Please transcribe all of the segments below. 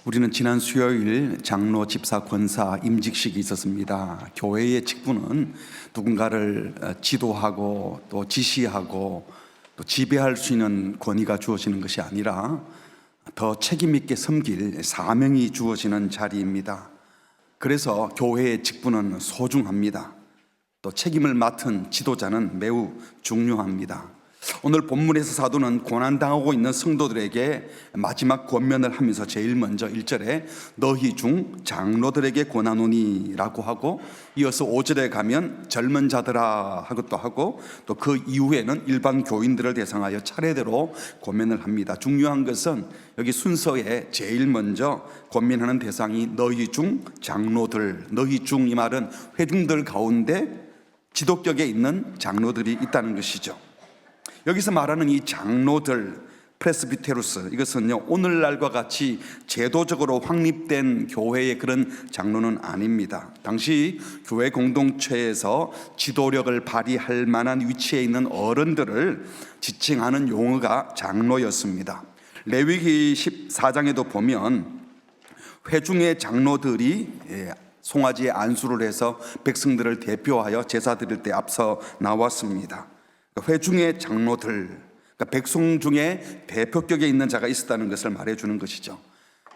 우리는 지난 수요일 장로, 집사, 권사 임직식이 있었습니다. 교회의 직분은 누군가를 지도하고 또 지시하고 또 지배할 수 있는 권위가 주어지는 것이 아니라 더 책임 있게 섬길 사명이 주어지는 자리입니다. 그래서 교회의 직분은 소중합니다. 또 책임을 맡은 지도자는 매우 중요합니다. 오늘 본문에서 사도는 고난당하고 있는 성도들에게 마지막 권면을 하면서 제일 먼저 1절에 너희 중 장로들에게 권하노니 라고 하고, 이어서 5절에 가면 젊은 자들아 하고 또 그 이후에는 일반 교인들을 대상하여 차례대로 권면을 합니다. 중요한 것은 여기 순서에 제일 먼저 권면하는 대상이 너희 중 장로들, 너희 중 이 말은 회중들 가운데 지도격에 있는 장로들이 있다는 것이죠. 여기서 말하는 이 장로들, 프레스비테루스, 이것은요 오늘날과 같이 제도적으로 확립된 교회의 그런 장로는 아닙니다. 당시 교회 공동체에서 지도력을 발휘할 만한 위치에 있는 어른들을 지칭하는 용어가 장로였습니다. 레위기 14장에도 보면 회중의 장로들이 송아지의 안수를 해서 백성들을 대표하여 제사 드릴 때 앞서 나왔습니다. 회중의 장로들, 그러니까 백성 중에 대표격에 있는 자가 있었다는 것을 말해주는 것이죠.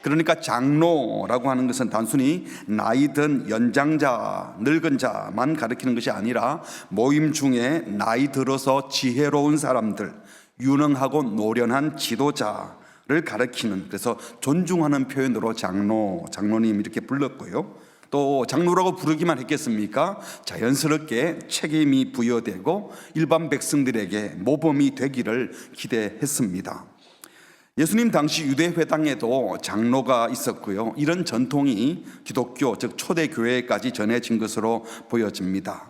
그러니까 장로라고 하는 것은 단순히 나이 든 연장자, 늙은 자만 가리키는 것이 아니라 모임 중에 나이 들어서 지혜로운 사람들, 유능하고 노련한 지도자를 가리키는, 그래서 존중하는 표현으로 장로님 이렇게 불렀고요. 또 장로라고 부르기만 했겠습니까? 자연스럽게 책임이 부여되고 일반 백성들에게 모범이 되기를 기대했습니다. 예수님 당시 유대회당에도 장로가 있었고요. 이런 전통이 기독교, 즉 초대교회까지 전해진 것으로 보여집니다.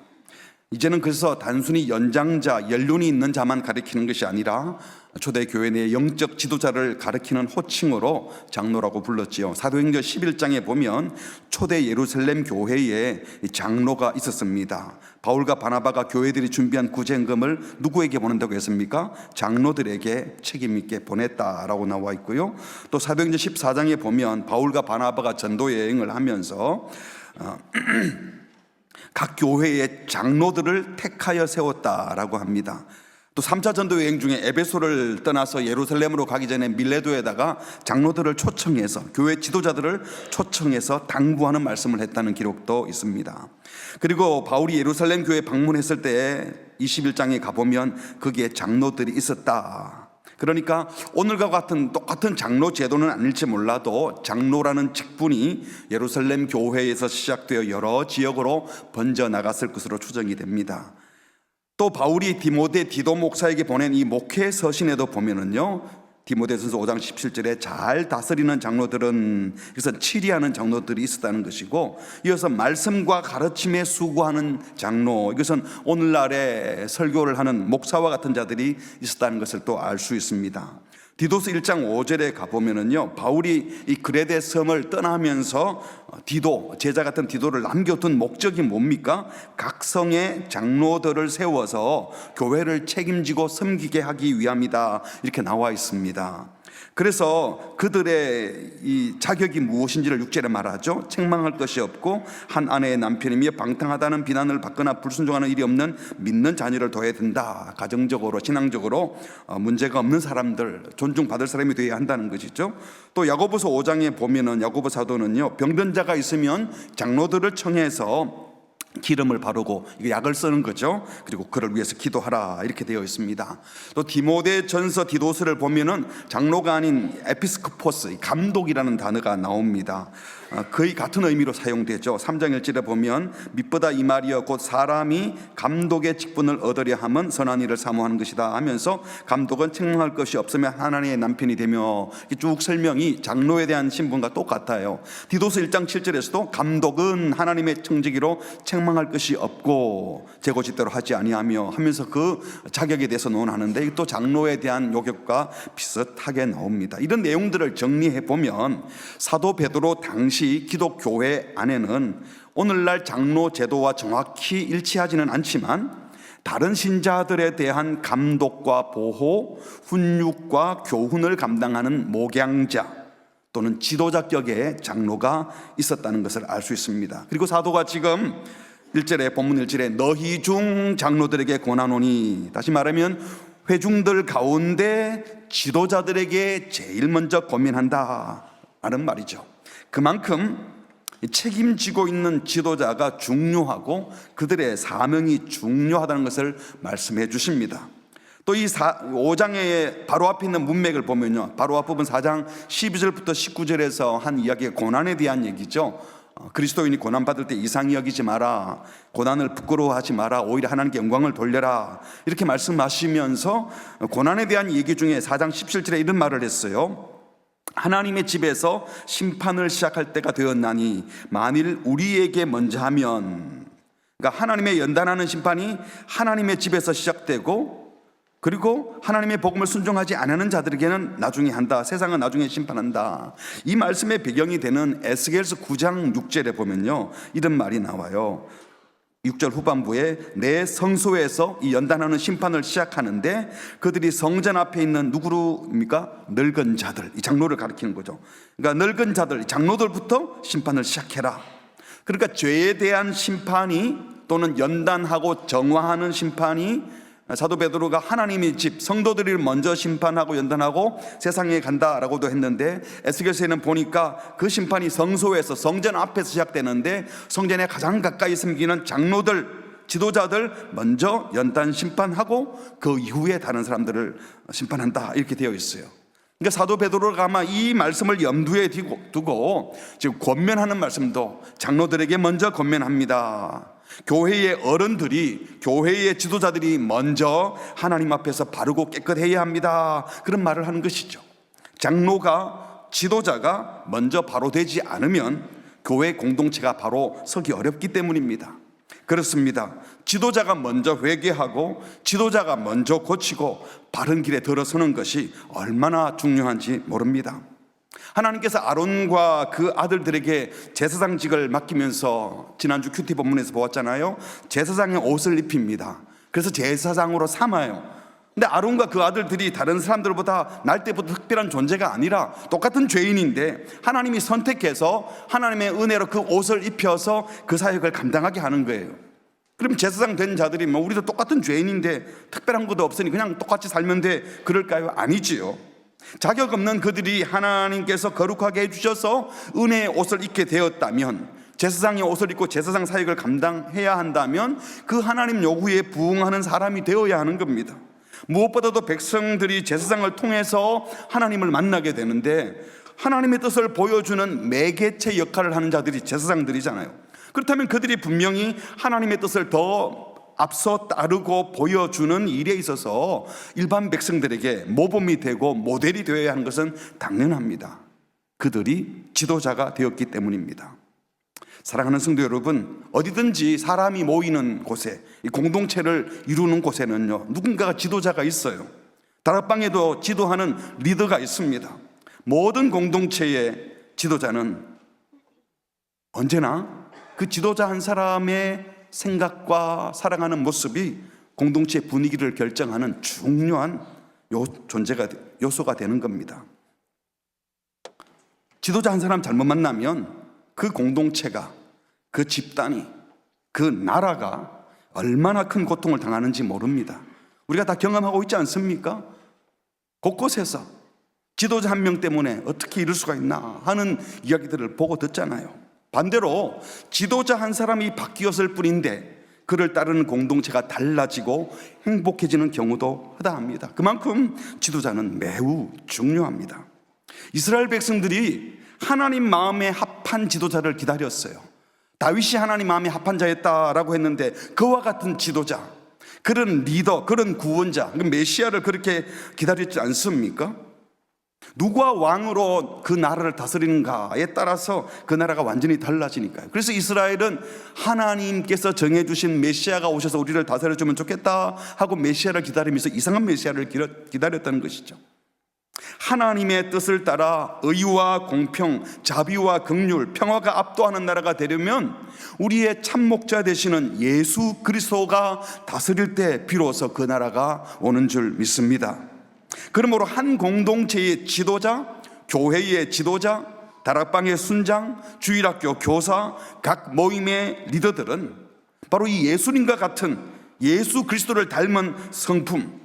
이제는 그래서 단순히 연장자, 연륜이 있는 자만 가리키는 것이 아니라 초대교회 내 영적 지도자를 가리키는 호칭으로 장로라고 불렀지요. 사도행전 11장에 보면 초대 예루살렘 교회에 장로가 있었습니다. 바울과 바나바가 교회들이 준비한 구제금을 누구에게 보낸다고 했습니까? 장로들에게 책임 있게 보냈다라고 나와 있고요. 또 사도행전 14장에 보면 바울과 바나바가 전도 여행을 하면서 각 교회의 장로들을 택하여 세웠다라고 합니다. 또 3차 전도 여행 중에 에베소를 떠나서 예루살렘으로 가기 전에 밀레도에다가 장로들을 초청해서, 교회 지도자들을 초청해서 당부하는 말씀을 했다는 기록도 있습니다. 그리고 바울이 예루살렘 교회 방문했을 때 21장에 가보면 거기에 장로들이 있었다. 그러니까 오늘과 같은 똑같은 장로 제도는 아닐지 몰라도 장로라는 직분이 예루살렘 교회에서 시작되어 여러 지역으로 번져나갔을 것으로 추정이 됩니다. 또 바울이 디도 목사에게 보낸 이 목회 서신에도 보면은요, 디모데전서 5장 17절에 잘 다스리는 장로들은, 그래서 치리하는 장로들이 있었다는 것이고, 이어서 말씀과 가르침에 수고하는 장로, 이것은 오늘날에 설교를 하는 목사와 같은 자들이 있었다는 것을 또 알 수 있습니다. 디도서 1장 5절에 가보면은요, 바울이 이 그레데 섬을 떠나면서 제자 같은 디도를 남겨둔 목적이 뭡니까? 각 성의 장로들을 세워서 교회를 책임지고 섬기게 하기 위함이다, 이렇게 나와 있습니다. 그래서 그들의 이 자격이 무엇인지를 6절에 말하죠. 책망할 것이 없고 한 아내의 남편이며 방탕하다는 비난을 받거나 불순종하는 일이 없는 믿는 자녀를 둬야 된다. 가정적으로, 신앙적으로 문제가 없는 사람들, 존중받을 사람이 되어야 한다는 것이죠. 또 야고보서 5장에 보면은 야고보 사도는요, 병든 자가 있으면 장로들을 청해서 기름을 바르고, 이거 약을 쓰는 거죠. 그리고 그를 위해서 기도하라, 이렇게 되어 있습니다. 또 디모데전서 디도스를 보면은 장로가 아닌 에피스코포스, 감독이라는 단어가 나옵니다. 거의 같은 의미로 사용되죠. 3장 1절에 보면 밑보다 이 말이여 곧 사람이 감독의 직분을 얻으려 함은 선한 일을 사모하는 것이다 하면서, 감독은 책망할 것이 없으면 하나님의 남편이 되며, 쭉 설명이 장로에 대한 신분과 똑같아요. 디도스 1장 7절에서도 감독은 하나님의 청지기로 책망할 것이 없고 제고짓대로 하지 아니하며 하면서 그 자격에 대해서 논하는데, 또 장로에 대한 요격과 비슷하게 나옵니다. 이런 내용들을 정리해 보면 사도 베드로 당시 기독교회 안에는 오늘날 장로 제도와 정확히 일치하지는 않지만 다른 신자들에 대한 감독과 보호, 훈육과 교훈을 감당하는 목양자, 또 또는 지도자격의 장로가 있었다는 것을 알 수 있습니다. 그리고 사도가 지금 1절에 본문 1절에 너희 중 장로들에게 권하노니, 다시 말하면 회중들 가운데 지도자들에게 제일 먼저 권면한다 라는 말이죠. 그만큼 책임지고 있는 지도자가 중요하고 그들의 사명이 중요하다는 것을 말씀해 주십니다. 또 이 5장의 바로 앞에 있는 문맥을 보면요, 바로 앞부분 4장 12절부터 19절에서 한 이야기가 고난에 대한 얘기죠. 그리스도인이 고난받을 때 이상히 여기지 마라, 고난을 부끄러워하지 마라, 오히려 하나님께 영광을 돌려라, 이렇게 말씀하시면서 고난에 대한 얘기 중에 4장 17절에 이런 말을 했어요. 하나님의 집에서 심판을 시작할 때가 되었나니 만일 우리에게 먼저 하면, 그러니까 하나님의 연단하는 심판이 하나님의 집에서 시작되고, 그리고 하나님의 복음을 순종하지 않는 자들에게는 나중에 한다, 세상은 나중에 심판한다. 이 말씀의 배경이 되는 에스겔서 9장 6절에 보면요, 이런 말이 나와요. 6절 후반부에 내 성소에서 이 연단하는 심판을 시작하는데 그들이 성전 앞에 있는 누구입니까? 늙은 자들, 이 장로를 가리키는 거죠. 그러니까 늙은 자들, 장로들부터 심판을 시작해라. 그러니까 죄에 대한 심판이, 또는 연단하고 정화하는 심판이, 사도 베드로가 하나님의 집, 성도들을 먼저 심판하고 연단하고 세상에 간다라고도 했는데, 에스겔서에는 보니까 그 심판이 성소에서, 성전 앞에서 시작되는데 성전에 가장 가까이 섬기는 장로들, 지도자들 먼저 연단 심판하고 그 이후에 다른 사람들을 심판한다, 이렇게 되어 있어요. 그러니까 사도 베드로가 아마 이 말씀을 염두에 두고 지금 권면하는 말씀도 장로들에게 먼저 권면합니다. 교회의 어른들이, 교회의 지도자들이 먼저 하나님 앞에서 바르고 깨끗해야 합니다, 그런 말을 하는 것이죠. 장로가, 지도자가 먼저 바로 되지 않으면 교회 공동체가 바로 서기 어렵기 때문입니다. 그렇습니다. 지도자가 먼저 회개하고 지도자가 먼저 고치고 바른 길에 들어서는 것이 얼마나 중요한지 모릅니다. 하나님께서 아론과 그 아들들에게 제사장직을 맡기면서 지난주 큐티 본문에서 보았잖아요. 제사장의 옷을 입힙니다. 그래서 제사장으로 삼아요. 근데 아론과 그 아들들이 다른 사람들보다 날 때부터 특별한 존재가 아니라 똑같은 죄인인데 하나님이 선택해서 하나님의 은혜로 그 옷을 입혀서 그 사역을 감당하게 하는 거예요. 그럼 제사장 된 자들이 뭐 우리도 똑같은 죄인인데 특별한 것도 없으니 그냥 똑같이 살면 돼, 그럴까요? 아니지요. 자격 없는 그들이 하나님께서 거룩하게 해주셔서 은혜의 옷을 입게 되었다면, 제사장의 옷을 입고 제사장 사역을 감당해야 한다면 그 하나님 요구에 부응하는 사람이 되어야 하는 겁니다. 무엇보다도 백성들이 제사장을 통해서 하나님을 만나게 되는데, 하나님의 뜻을 보여주는 매개체 역할을 하는 자들이 제사장들이잖아요. 그렇다면 그들이 분명히 하나님의 뜻을 더 앞서 따르고 보여주는 일에 있어서 일반 백성들에게 모범이 되고 모델이 되어야 하는 것은 당연합니다. 그들이 지도자가 되었기 때문입니다. 사랑하는 성도 여러분, 어디든지 사람이 모이는 곳에, 이 공동체를 이루는 곳에는요, 누군가가 지도자가 있어요. 다락방에도 지도하는 리더가 있습니다. 모든 공동체의 지도자는 언제나 그 지도자 한 사람의 생각과 살아가는 모습이 공동체 분위기를 결정하는 중요한 요소가 되는 겁니다. 지도자 한 사람 잘못 만나면 그 공동체가, 그 집단이, 그 나라가 얼마나 큰 고통을 당하는지 모릅니다. 우리가 다 경험하고 있지 않습니까? 곳곳에서 지도자 한 명 때문에 어떻게 이럴 수가 있나 하는 이야기들을 보고 듣잖아요. 반대로 지도자 한 사람이 바뀌었을 뿐인데 그를 따르는 공동체가 달라지고 행복해지는 경우도 허다합니다. 그만큼 지도자는 매우 중요합니다. 이스라엘 백성들이 하나님 마음에 합한 지도자를 기다렸어요. 다윗이 하나님 마음에 합한 자였다라고 했는데 그와 같은 지도자, 그런 리더, 그런 구원자, 메시아를 그렇게 기다렸지 않습니까? 누가 왕으로 그 나라를 다스리는가에 따라서 그 나라가 완전히 달라지니까요. 그래서 이스라엘은 하나님께서 정해주신 메시아가 오셔서 우리를 다스려주면 좋겠다 하고 메시아를 기다리면서 이상한 메시아를 기다렸다는 것이죠. 하나님의 뜻을 따라 의와 공평, 자비와 긍휼, 평화가 압도하는 나라가 되려면 우리의 참목자 되시는 예수 그리스도가 다스릴 때 비로소 그 나라가 오는 줄 믿습니다. 그러므로 한 공동체의 지도자, 교회의 지도자, 다락방의 순장, 주일학교 교사, 각 모임의 리더들은 바로 이 예수님과 같은 예수 그리스도를 닮은 성품,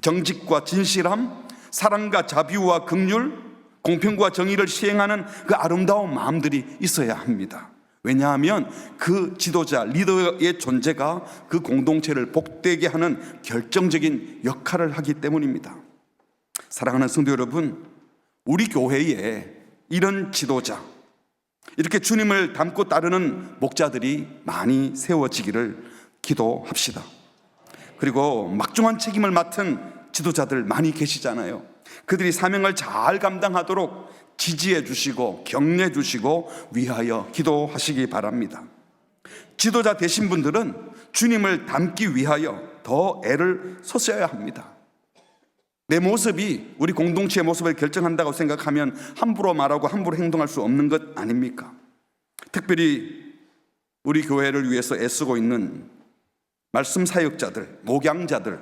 정직과 진실함, 사랑과 자비와 긍휼, 공평과 정의를 시행하는 그 아름다운 마음들이 있어야 합니다. 왜냐하면 그 지도자, 리더의 존재가 그 공동체를 복되게 하는 결정적인 역할을 하기 때문입니다. 사랑하는 성도 여러분, 우리 교회에 이런 지도자, 이렇게 주님을 닮고 따르는 목자들이 많이 세워지기를 기도합시다. 그리고 막중한 책임을 맡은 지도자들 많이 계시잖아요. 그들이 사명을 잘 감당하도록 지지해 주시고 격려해 주시고 위하여 기도하시기 바랍니다. 지도자 되신 분들은 주님을 닮기 위하여 더 애를 쏟아야 합니다. 내 모습이 우리 공동체의 모습을 결정한다고 생각하면 함부로 말하고 함부로 행동할 수 없는 것 아닙니까? 특별히 우리 교회를 위해서 애쓰고 있는 말씀 사역자들, 목양자들,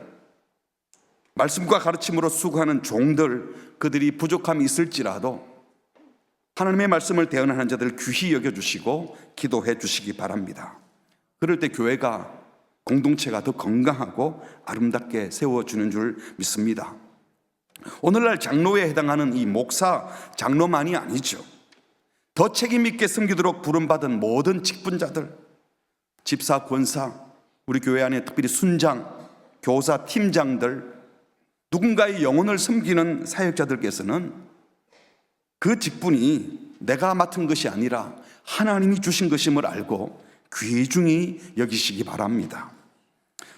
말씀과 가르침으로 수고하는 종들, 그들이 부족함이 있을지라도 하나님의 말씀을 대언하는 자들을 귀히 여겨주시고 기도해 주시기 바랍니다. 그럴 때 교회가, 공동체가 더 건강하고 아름답게 세워주는 줄 믿습니다. 오늘날 장로에 해당하는 이 목사, 장로만이 아니죠. 더 책임있게 섬기도록 부름받은 모든 직분자들, 집사, 권사, 우리 교회 안에 특별히 순장, 교사, 팀장들, 누군가의 영혼을 섬기는 사역자들께서는 그 직분이 내가 맡은 것이 아니라 하나님이 주신 것임을 알고 귀중히 여기시기 바랍니다.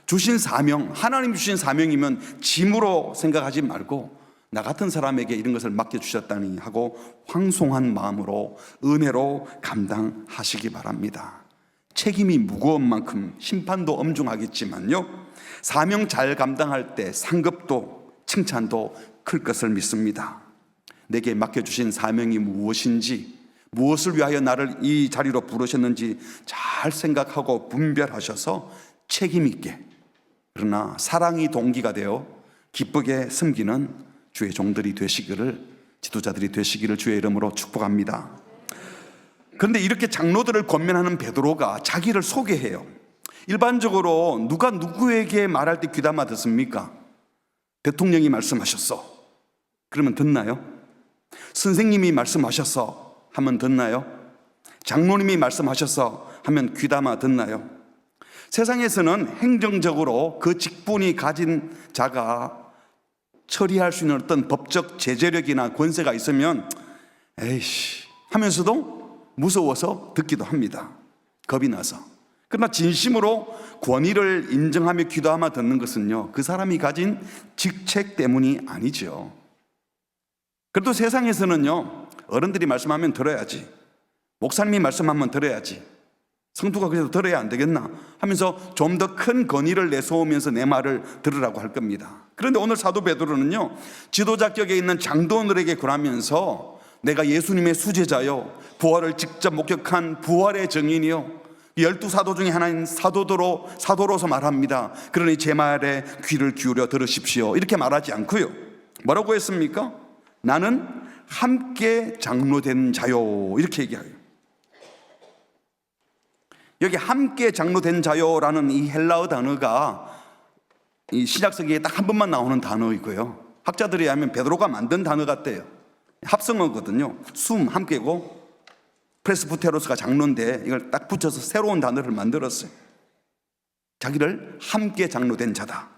주신 사명, 하나님 주신 사명이면 짐으로 생각하지 말고 나 같은 사람에게 이런 것을 맡겨주셨다니 하고 황송한 마음으로 은혜로 감당하시기 바랍니다. 책임이 무거운 만큼 심판도 엄중하겠지만요, 사명 잘 감당할 때 상급도 칭찬도 클 것을 믿습니다. 내게 맡겨주신 사명이 무엇인지, 무엇을 위하여 나를 이 자리로 부르셨는지 잘 생각하고 분별하셔서 책임 있게, 그러나 사랑이 동기가 되어 기쁘게 섬기는 주의 종들이 되시기를, 지도자들이 되시기를 주의 이름으로 축복합니다. 그런데 이렇게 장로들을 권면하는 베드로가 자기를 소개해요. 일반적으로 누가 누구에게 말할 때 귀담아 듣습니까? 대통령이 말씀하셨어 그러면 듣나요? 선생님이 말씀하셨어 하면 듣나요? 장로님이 말씀하셨어 하면 귀담아 듣나요? 세상에서는 행정적으로 그 직분이 가진 자가 처리할 수 있는 어떤 법적 제재력이나 권세가 있으면 에이씨 하면서도 무서워서 듣기도 합니다. 겁이 나서. 그러나 진심으로 권위를 인정하며 기도하며 듣는 것은요, 그 사람이 가진 직책 때문이 아니죠. 그래도 세상에서는요, 어른들이 말씀하면 들어야지, 목사님이 말씀하면 들어야지, 성도가 그래도 들어야 안 되겠나 하면서 좀 더 큰 권위를 내세우면서 내 말을 들으라고 할 겁니다. 그런데 오늘 사도 베드로는요, 지도자격에 있는 장로들에게 권하면서 내가 예수님의 수제자요, 부활을 직접 목격한 부활의 증인이요, 12사도 중에 하나인 사도로서 말합니다. 그러니 제 말에 귀를 기울여 들으십시오, 이렇게 말하지 않고요, 뭐라고 했습니까? 나는 함께 장로된 자요, 이렇게 얘기해요. 여기 함께 장로된 자요라는 이 헬라어 단어가 이 신약성경에 딱 한 번만 나오는 단어이고요, 학자들이 하면 베드로가 만든 단어 같대요. 합성어거든요. 숨 함께고 프레스부테로스가 장로인데 이걸 딱 붙여서 새로운 단어를 만들었어요. 자기를 함께 장로된 자다.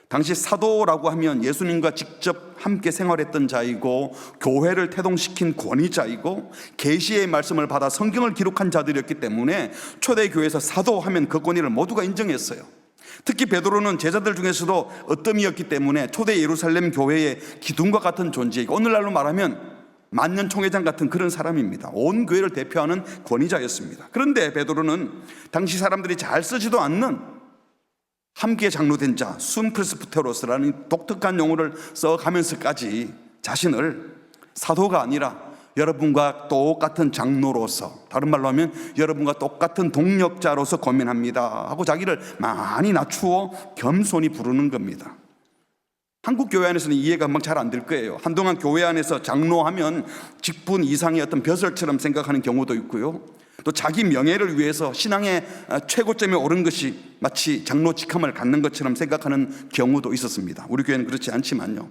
당시 사도라고 하면 예수님과 직접 함께 생활했던 자이고 교회를 태동시킨 권위자이고 계시의 말씀을 받아 성경을 기록한 자들이었기 때문에 초대교회에서 사도하면 그 권위를 모두가 인정했어요. 특히 베드로는 제자들 중에서도 어뜸이었기 때문에 초대 예루살렘 교회의 기둥과 같은 존재이고 오늘날로 말하면 만년 총회장 같은 그런 사람입니다. 온 교회를 대표하는 권위자였습니다. 그런데 베드로는 당시 사람들이 잘 쓰지도 않는 함께 장로된 자, 순프레스부테로스라는 독특한 용어를 써가면서까지 자신을 사도가 아니라 여러분과 똑같은 장로로서, 다른 말로 하면 여러분과 똑같은 동력자로서 권면합니다 하고 자기를 많이 낮추어 겸손히 부르는 겁니다. 한국 교회 안에서는 이해가 금방 잘 안 될 거예요. 한동안 교회 안에서 장로하면 직분 이상의 어떤 벼슬처럼 생각하는 경우도 있고요. 또 자기 명예를 위해서 신앙의 최고점에 오른 것이 마치 장로 직함을 갖는 것처럼 생각하는 경우도 있었습니다. 우리 교회는 그렇지 않지만요.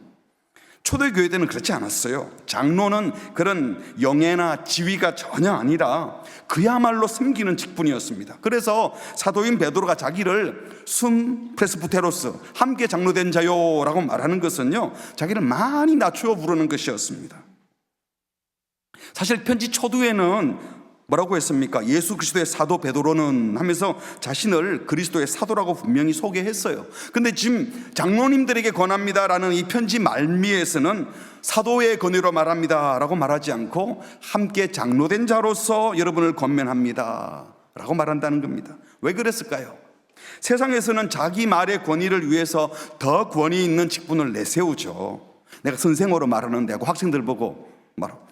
초대교회 때는 그렇지 않았어요. 장로는 그런 영예나 지위가 전혀 아니라 그야말로 섬기는 직분이었습니다. 그래서 사도인 베드로가 자기를 숨 프레스부테로스, 함께 장로된 자요라고 말하는 것은요, 자기를 많이 낮추어 부르는 것이었습니다. 사실 편지 초두에는 뭐라고 했습니까? 예수 그리스도의 사도 베드로는 하면서 자신을 그리스도의 사도라고 분명히 소개했어요. 근데 지금 장로님들에게 권합니다라는 이 편지 말미에서는 사도의 권위로 말합니다 라고 말하지 않고 함께 장로된 자로서 여러분을 권면합니다 라고 말한다는 겁니다. 왜 그랬을까요? 세상에서는 자기 말의 권위를 위해서 더 권위 있는 직분을 내세우죠. 내가 선생으로 말하는데 하고 학생들 보고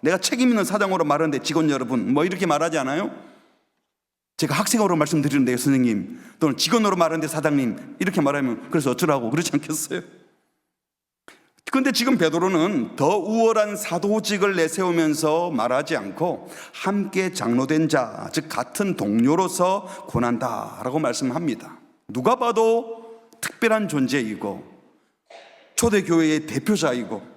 내가 책임 있는 사장으로 말하는데 직원 여러분 이렇게 말하지 않아요? 제가 학생으로 말씀드리는데요 선생님, 또는 직원으로 말하는데 사장님 이렇게 말하면 그래서 어쩌라고 그러지 않겠어요? 그런데 지금 베드로는 더 우월한 사도직을 내세우면서 말하지 않고 함께 장로된 자, 즉 같은 동료로서 권한다라고 말씀합니다. 누가 봐도 특별한 존재이고 초대교회의 대표자이고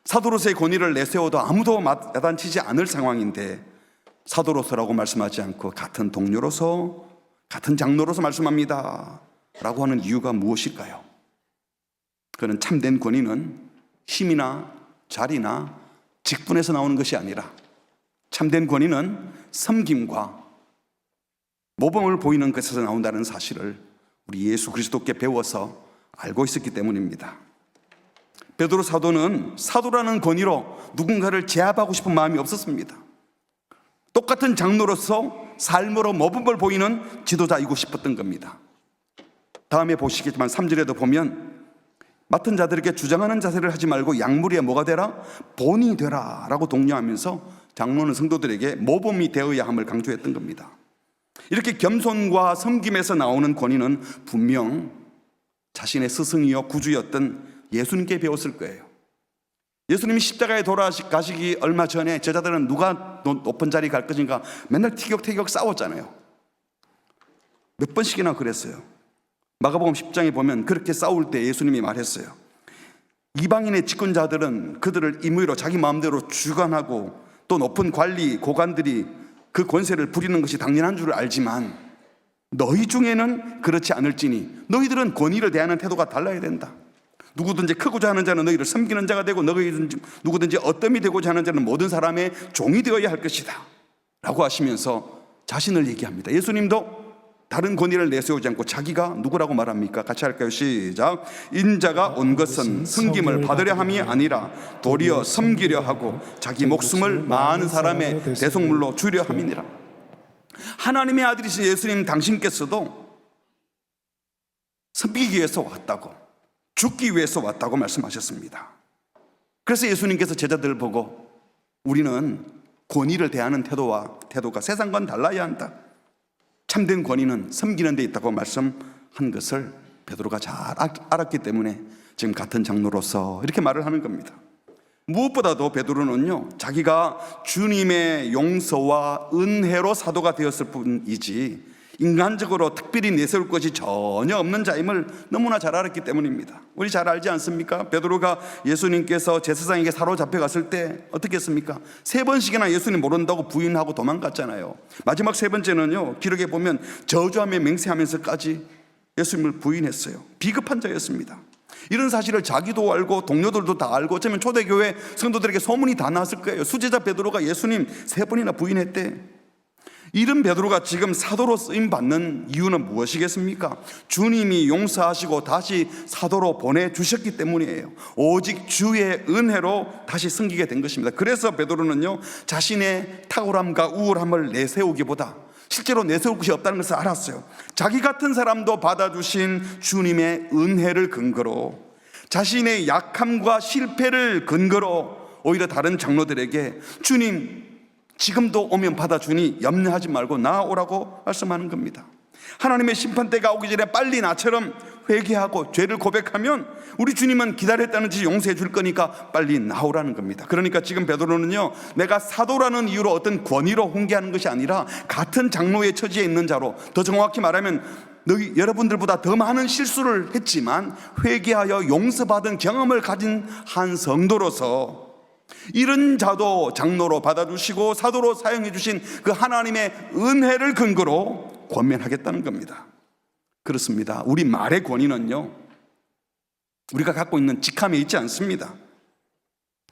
사도로서의 권위를 내세워도 아무도 야단치지 않을 상황인데 사도로서라고 말씀하지 않고 같은 동료로서, 같은 장로로서 말씀합니다 라고 하는 이유가 무엇일까요? 그는 참된 권위는 힘이나 자리나 직분에서 나오는 것이 아니라 참된 권위는 섬김과 모범을 보이는 것에서 나온다는 사실을 우리 예수 그리스도께 배워서 알고 있었기 때문입니다. 베드로 사도는 사도라는 권위로 누군가를 제압하고 싶은 마음이 없었습니다. 똑같은 장로로서 삶으로 모범을 보이는 지도자이고 싶었던 겁니다. 다음에 보시겠지만 3절에도 보면 맡은 자들에게 주장하는 자세를 하지 말고 약물에 뭐가 되라? 본이 되라 라고 독려하면서 장로는 성도들에게 모범이 되어야 함을 강조했던 겁니다. 이렇게 겸손과 섬김에서 나오는 권위는 분명 자신의 스승이요 구주였던 예수님께 배웠을 거예요. 예수님이 십자가에 돌아가시기 얼마 전에 제자들은 누가 높은 자리 갈 것인가 맨날 티격태격 싸웠잖아요. 몇 번씩이나 그랬어요. 마가복음 10장에 보면 그렇게 싸울 때 예수님이 말했어요. 이방인의 집권자들은 그들을 임의로 자기 마음대로 주관하고 또 높은 관리 고관들이 그 권세를 부리는 것이 당연한 줄 알지만 너희 중에는 그렇지 않을지니 너희들은 권위를 대하는 태도가 달라야 된다. 누구든지 크고자 하는 자는 너희를 섬기는 자가 되고 누구든지 어떠함이 되고자 하는 자는 모든 사람의 종이 되어야 할 것이다 라고 하시면서 자신을 얘기합니다. 예수님도 다른 권위를 내세우지 않고 자기가 누구라고 말합니까? 같이 할까요? 시작. 인자가 온 것은 섬김을 받으려 함이 아니라 도리어 섬기려 하고 자기 목숨을 많은 사람의 대속물로 주려 함이니라. 하나님의 아들이신 예수님 당신께서도 섬기기 위해서 왔다고, 죽기 위해서 왔다고 말씀하셨습니다. 그래서 예수님께서 제자들을 보고 우리는 권위를 대하는 태도가 세상과는 달라야 한다. 참된 권위는 섬기는 데 있다고 말씀한 것을 베드로가 잘 알았기 때문에 지금 같은 장로로서 이렇게 말을 하는 겁니다. 무엇보다도 베드로는요, 자기가 주님의 용서와 은혜로 사도가 되었을 뿐이지 인간적으로 특별히 내세울 것이 전혀 없는 자임을 너무나 잘 알았기 때문입니다. 우리 잘 알지 않습니까? 베드로가 예수님께서 제사장에게 사로잡혀 갔을 때 어떻게 했습니까? 3번씩이나 예수님 모른다고 부인하고 도망갔잖아요. 마지막 3번째는요, 기록에 보면 저주하며 맹세하면서까지 예수님을 부인했어요. 비겁한 자였습니다. 이런 사실을 자기도 알고 동료들도 다 알고 어쩌면 초대교회 성도들에게 소문이 다 났을 거예요. 수제자 베드로가 예수님 3번이나 부인했대. 이런 베드로가 지금 사도로 쓰임받는 이유는 무엇이겠습니까? 주님이 용서하시고 다시 사도로 보내주셨기 때문이에요. 오직 주의 은혜로 다시 섬기게 된 것입니다. 그래서 베드로는요, 자신의 탁월함과 우월함을 내세우기보다 실제로 내세울 것이 없다는 것을 알았어요. 자기 같은 사람도 받아주신 주님의 은혜를 근거로, 자신의 약함과 실패를 근거로 오히려 다른 장로들에게 주님 지금도 오면 받아주니 염려하지 말고 나아오라고 말씀하는 겁니다. 하나님의 심판대가 오기 전에 빨리 나처럼 회개하고 죄를 고백하면 우리 주님은 기다렸다는 듯이 용서해 줄 거니까 빨리 나오라는 겁니다. 그러니까 지금 베드로는요, 내가 사도라는 이유로 어떤 권위로 훈계하는 것이 아니라 같은 장로의 처지에 있는 자로, 더 정확히 말하면 여러분들보다 더 많은 실수를 했지만 회개하여 용서받은 경험을 가진 한 성도로서 이런 자도 장로로 받아주시고 사도로 사용해 주신 그 하나님의 은혜를 근거로 권면하겠다는 겁니다. 그렇습니다. 우리 말의 권위는요, 우리가 갖고 있는 직함에 있지 않습니다.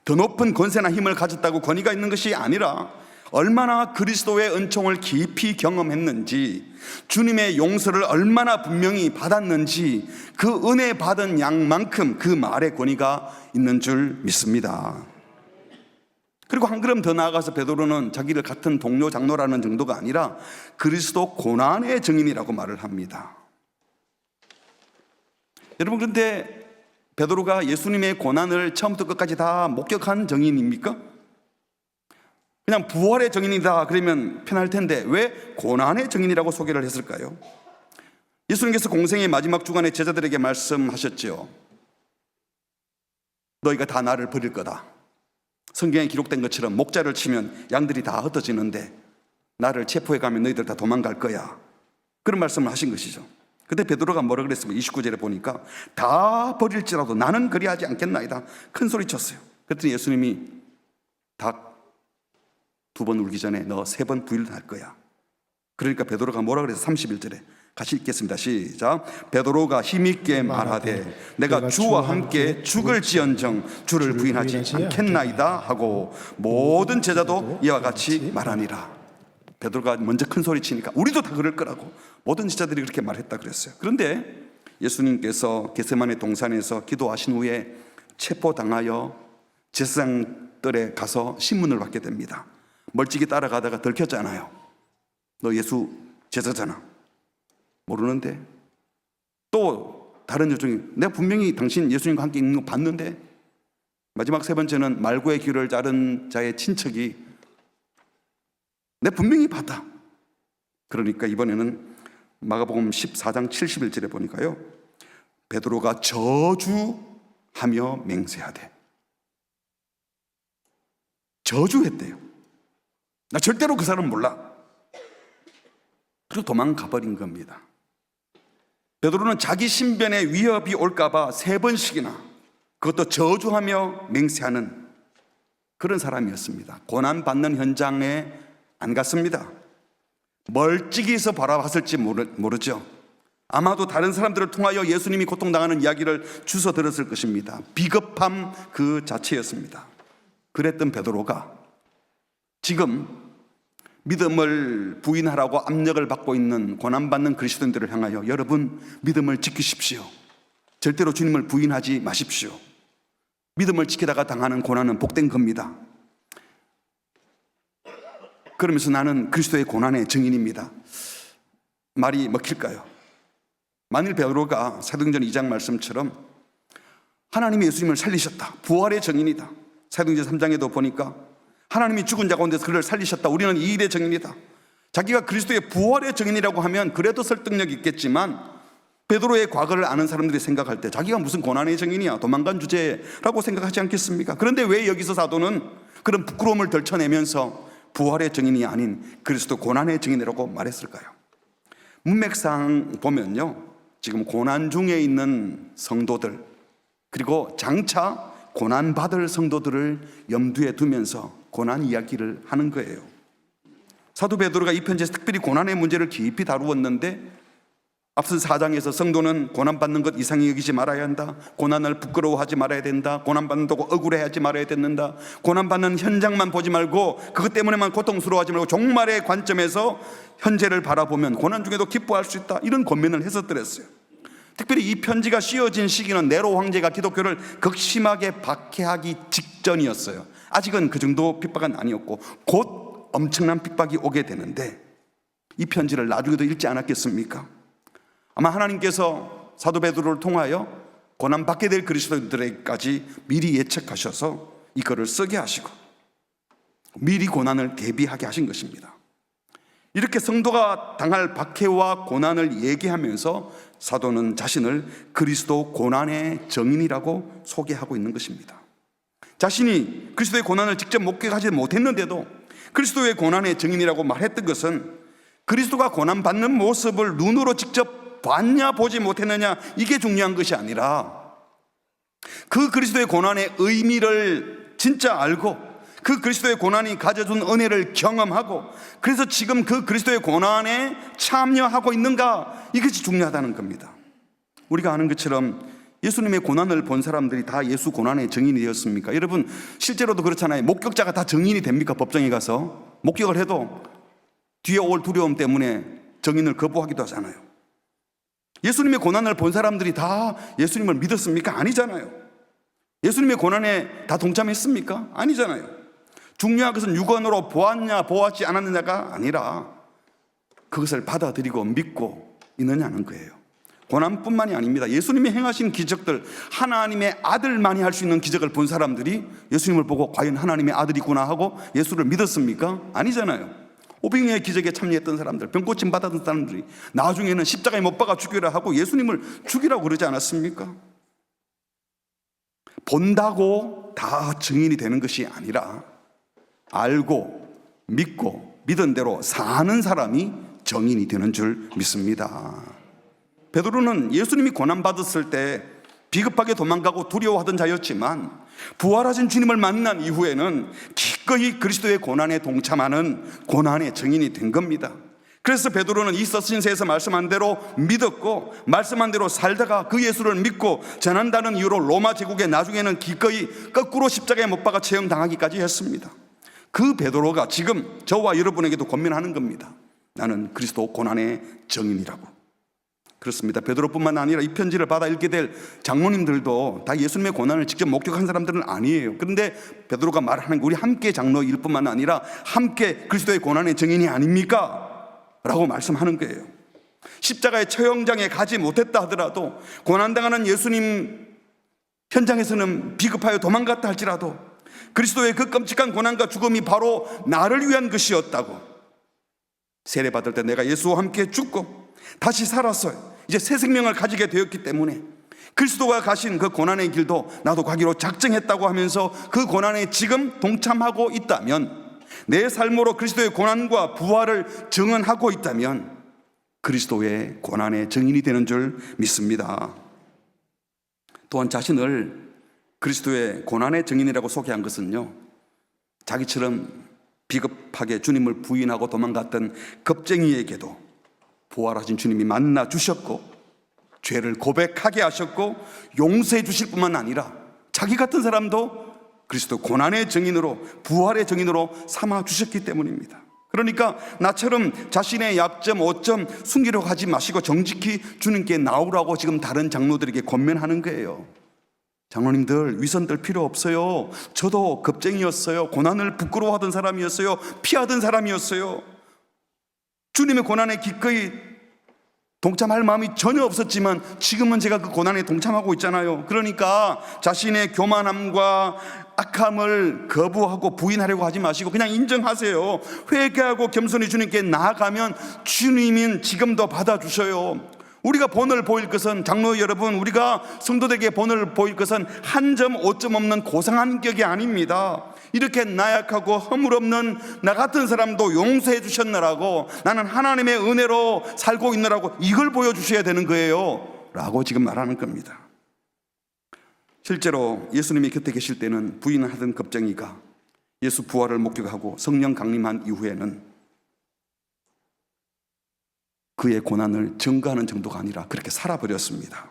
더 높은 권세나 힘을 가졌다고 권위가 있는 것이 아니라 얼마나 그리스도의 은총을 깊이 경험했는지, 주님의 용서를 얼마나 분명히 받았는지 그 은혜 받은 양만큼 그 말의 권위가 있는 줄 믿습니다. 그리고 한 걸음 더 나아가서 베드로는 자기를 같은 동료 장로라는 정도가 아니라 그리스도 고난의 증인이라고 말을 합니다. 여러분, 그런데 베드로가 예수님의 고난을 처음부터 끝까지 다 목격한 증인입니까? 그냥 부활의 증인이다 그러면 편할 텐데 왜 고난의 증인이라고 소개를 했을까요? 예수님께서 공생의 마지막 주간에 제자들에게 말씀하셨죠. 너희가 다 나를 버릴 거다. 성경에 기록된 것처럼 목자를 치면 양들이 다 흩어지는데 나를 체포해 가면 너희들 다 도망갈 거야. 그런 말씀을 하신 것이죠. 그때 베드로가 뭐라 그랬습니까? 29절에 보니까 다 버릴지라도 나는 그리하지 않겠나이다 큰 소리 쳤어요. 그랬더니 예수님이 닭 2번 울기 전에 너 3번 부인할 거야. 그러니까 베드로가 뭐라 그래서 31절에 같이 읽겠습니다. 시작. 베드로가 힘있게 말하되 내가 주와 함께 죽을지언정 주를 부인하지 않겠나이다 하고 모든 제자도 이와 같이 말하니라. 베드로가 먼저 큰 소리 치니까 우리도 다 그럴 거라고 모든 제자들이 그렇게 말했다 그랬어요. 그런데 예수님께서 겟세마네 동산에서 기도하신 후에 체포당하여 제사장들에 가서 신문을 받게 됩니다. 멀찍이 따라가다가 들켰잖아요. 너 예수 제자잖아. 모르는데. 또 다른 여종이 내가 분명히 당신 예수님과 함께 있는 거 봤는데. 마지막 3번째는 말고의 귀를 자른 자의 친척이 내가 분명히 봤다. 그러니까 이번에는 마가복음 14장 71절에 보니까요, 베드로가 저주하며 맹세하되, 저주했대요. 나 절대로 그 사람 몰라. 그리고 도망가 버린 겁니다. 베드로는 자기 신변에 위협이 올까봐 3번씩이나 그것도 저주하며 맹세하는 그런 사람이었습니다. 고난받는 현장에 안 갔습니다. 멀찍이서 바라봤을지 모르죠. 아마도 다른 사람들을 통하여 예수님이 고통당하는 이야기를 주워 들었을 것입니다. 비겁함 그 자체였습니다. 그랬던 베드로가 지금 믿음을 부인하라고 압력을 받고 있는 고난받는 그리스도인들을 향하여 여러분 믿음을 지키십시오. 절대로 주님을 부인하지 마십시오. 믿음을 지키다가 당하는 고난은 복된 겁니다. 그러면서 나는 그리스도의 고난의 증인입니다. 말이 먹힐까요? 만일 베드로가 사도행전 2장 말씀처럼 하나님이 예수님을 살리셨다, 부활의 증인이다. 사도행전 3장에도 보니까 하나님이 죽은 자 가운데서 그를 살리셨다, 우리는 이 일의 증인이다. 자기가 그리스도의 부활의 증인이라고 하면 그래도 설득력이 있겠지만 베드로의 과거를 아는 사람들이 생각할 때 자기가 무슨 고난의 증인이야, 도망간 주제라고 생각하지 않겠습니까? 그런데 왜 여기서 사도는 그런 부끄러움을 덜쳐내면서 부활의 증인이 아닌 그리스도 고난의 증인이라고 말했을까요? 문맥상 보면요, 지금 고난 중에 있는 성도들, 그리고 장차 고난받을 성도들을 염두에 두면서 고난 이야기를 하는 거예요. 사도 베드로가 이 편지에서 특별히 고난의 문제를 깊이 다루었는데 앞선 4장에서 성도는 고난받는 것 이상히 여기지 말아야 한다, 고난을 부끄러워하지 말아야 된다, 고난받는다고 억울해하지 말아야 된다, 고난받는 현장만 보지 말고 그것 때문에만 고통스러워하지 말고 종말의 관점에서 현재를 바라보면 고난 중에도 기뻐할 수 있다, 이런 권면을 했었더랬어요. 특별히 이 편지가 씌어진 시기는 네로 황제가 기독교를 극심하게 박해하기 직전이었어요. 아직은 그 정도 핍박은 아니었고 곧 엄청난 핍박이 오게 되는데 이 편지를 나중에도 읽지 않았겠습니까? 아마 하나님께서 사도 베드로를 통하여 고난받게 될 그리스도인들에게까지 미리 예측하셔서 이 글을 쓰게 하시고 미리 고난을 대비하게 하신 것입니다. 이렇게 성도가 당할 박해와 고난을 얘기하면서 사도는 자신을 그리스도 고난의 증인이라고 소개하고 있는 것입니다. 자신이 그리스도의 고난을 직접 목격하지 못했는데도 그리스도의 고난의 증인이라고 말했던 것은 그리스도가 고난받는 모습을 눈으로 직접 봤냐 보지 못했느냐, 이게 중요한 것이 아니라 그 그리스도의 고난의 의미를 진짜 알고 그 그리스도의 고난이 가져준 은혜를 경험하고, 그래서 지금 그 그리스도의 고난에 참여하고 있는가, 이것이 중요하다는 겁니다. 우리가 아는 것처럼 예수님의 고난을 본 사람들이 다 예수 고난의 증인이 되었습니까? 여러분, 실제로도 그렇잖아요. 목격자가 다 증인이 됩니까? 법정에 가서 목격을 해도 뒤에 올 두려움 때문에 증인을 거부하기도 하잖아요. 예수님의 고난을 본 사람들이 다 예수님을 믿었습니까? 아니잖아요. 예수님의 고난에 다 동참했습니까? 아니잖아요. 중요한 것은 육안으로 보았냐 보았지 않았느냐가 아니라 그것을 받아들이고 믿고 있느냐는 거예요. 고난뿐만이 아닙니다. 예수님이 행하신 기적들, 하나님의 아들만이 할 수 있는 기적을 본 사람들이 예수님을 보고 과연 하나님의 아들이구나 하고 예수를 믿었습니까? 아니잖아요. 오병이의 기적에 참여했던 사람들, 병고침 받았던 사람들이 나중에는 십자가에 못 박아 죽이라 하고 예수님을 죽이라고 그러지 않았습니까? 본다고 다 증인이 되는 것이 아니라 알고 믿고 믿은 대로 사는 사람이 정인이 되는 줄 믿습니다. 베드로는 예수님이 고난받았을 때 비급하게 도망가고 두려워하던 자였지만 부활하신 주님을 만난 이후에는 기꺼이 그리스도의 고난에 동참하는 고난의 증인이 된 겁니다. 그래서 베드로는 이 서신서에서 말씀한 대로 믿었고 말씀한 대로 살다가 그 예수를 믿고 전한다는 이유로 로마 제국에 나중에는 기꺼이 거꾸로 십자가에 못 박아 처형당하기까지 했습니다. 그 베드로가 지금 저와 여러분에게도 권면하는 겁니다. 나는 그리스도 고난의 증인이라고. 그렇습니다. 베드로뿐만 아니라 이 편지를 받아 읽게 될 장로님들도 다 예수님의 고난을 직접 목격한 사람들은 아니에요. 그런데 베드로가 말하는 게 우리 함께 장로일 뿐만 아니라 함께 그리스도의 고난의 증인이 아닙니까? 라고 말씀하는 거예요. 십자가의 처형장에 가지 못했다 하더라도, 고난당하는 예수님 현장에서는 비급하여 도망갔다 할지라도 그리스도의 그 끔찍한 고난과 죽음이 바로 나를 위한 것이었다고, 세례받을 때 내가 예수와 함께 죽고 다시 살았어요, 이제 새 생명을 가지게 되었기 때문에 그리스도가 가신 그 고난의 길도 나도 가기로 작정했다고 하면서 그 고난에 지금 동참하고 있다면, 내 삶으로 그리스도의 고난과 부활을 증언하고 있다면 그리스도의 고난의 증인이 되는 줄 믿습니다. 또한 자신을 그리스도의 고난의 증인이라고 소개한 것은요, 자기처럼 비겁하게 주님을 부인하고 도망갔던 겁쟁이에게도 부활하신 주님이 만나 주셨고 죄를 고백하게 하셨고 용서해 주실 뿐만 아니라 자기 같은 사람도 그리스도 고난의 증인으로, 부활의 증인으로 삼아 주셨기 때문입니다. 그러니까 나처럼 자신의 약점, 오점 숨기려고 하지 마시고 정직히 주님께 나오라고 지금 다른 장로들에게 권면하는 거예요. 장로님들, 위선들 필요 없어요. 저도 겁쟁이였어요. 고난을 부끄러워하던 사람이었어요. 피하던 사람이었어요. 주님의 고난에 기꺼이 동참할 마음이 전혀 없었지만 지금은 제가 그 고난에 동참하고 있잖아요. 그러니까 자신의 교만함과 악함을 거부하고 부인하려고 하지 마시고 그냥 인정하세요. 회개하고 겸손히 주님께 나아가면 주님은 지금도 받아주셔요. 우리가 본을 보일 것은, 장로 여러분, 우리가 성도들에게 본을 보일 것은 한 점 오점 없는 고상한 격이 아닙니다. 이렇게 나약하고 허물없는 나 같은 사람도 용서해 주셨느라고, 나는 하나님의 은혜로 살고 있느라고, 이걸 보여주셔야 되는 거예요 라고 지금 말하는 겁니다. 실제로 예수님이 곁에 계실 때는 부인하던 겁쟁이가 예수 부활을 목격하고 성령 강림한 이후에는 그의 고난을 증거하는 정도가 아니라 그렇게 살아버렸습니다.